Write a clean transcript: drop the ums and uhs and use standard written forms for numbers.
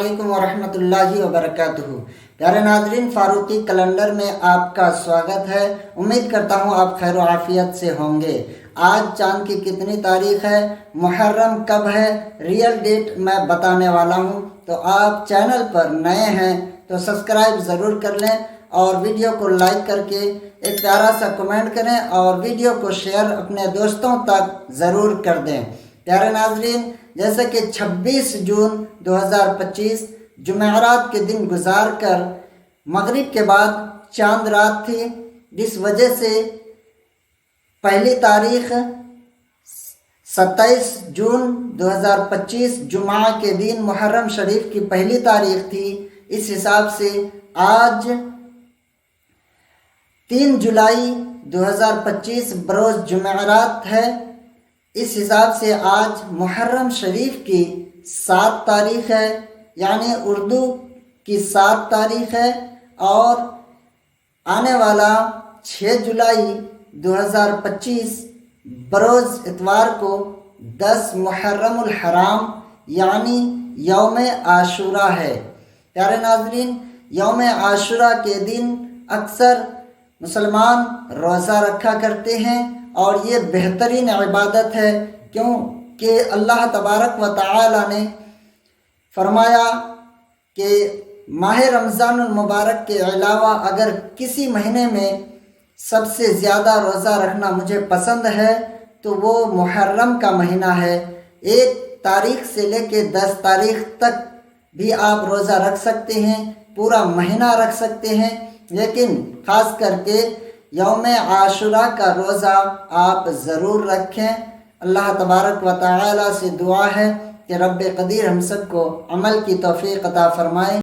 علیکم ورحمۃ اللہ وبرکاتہ۔ پیارے ناظرین، فاروقی کیلنڈر میں آپ کا سواگت ہے۔ امید کرتا ہوں آپ خیر و عافیت سے ہوں گے۔ آج چاند کی کتنی تاریخ ہے، محرم کب ہے، ریئل ڈیٹ میں بتانے والا ہوں۔ تو آپ چینل پر نئے ہیں تو سبسکرائب ضرور کر لیں اور ویڈیو کو لائک کر کے ایک پیارا سا کمنٹ کریں اور ویڈیو کو شیئر اپنے دوستوں تک ضرور کر دیں۔ پیارے ناظرین، جیسے کہ 26 جون 2025 جمعرات کے دن گزار کر مغرب کے بعد چاند رات تھی، جس وجہ سے پہلی تاریخ 27 جون 2025 جمعہ کے دن محرم شریف کی پہلی تاریخ تھی۔ اس حساب سے آج 3 جولائی 2025 بروز جمعرات ہے۔ اس حساب سے آج محرم شریف کی 7 تاریخ ہے، یعنی اردو کی 7 تاریخ ہے، اور آنے والا 6 جولائی 2025 بروز اتوار کو 10 محرم الحرام یعنی یوم عاشوراء ہے۔ پیارے ناظرین، یوم عاشوراء کے دن اکثر مسلمان روزہ رکھا کرتے ہیں اور یہ بہترین عبادت ہے، کیونکہ اللہ تبارک و تعالی نے فرمایا کہ ماہ رمضان المبارک کے علاوہ اگر کسی مہینے میں سب سے زیادہ روزہ رکھنا مجھے پسند ہے تو وہ محرم کا مہینہ ہے۔ 1 تاریخ سے لے کے 10 تاریخ تک بھی آپ روزہ رکھ سکتے ہیں، پورا مہینہ رکھ سکتے ہیں، لیکن خاص کر کے یوم عاشوراء کا روزہ آپ ضرور رکھیں۔ اللہ تبارک و تعالی سے دعا ہے کہ رب قدیر ہم سب کو عمل کی توفیق عطا فرمائے۔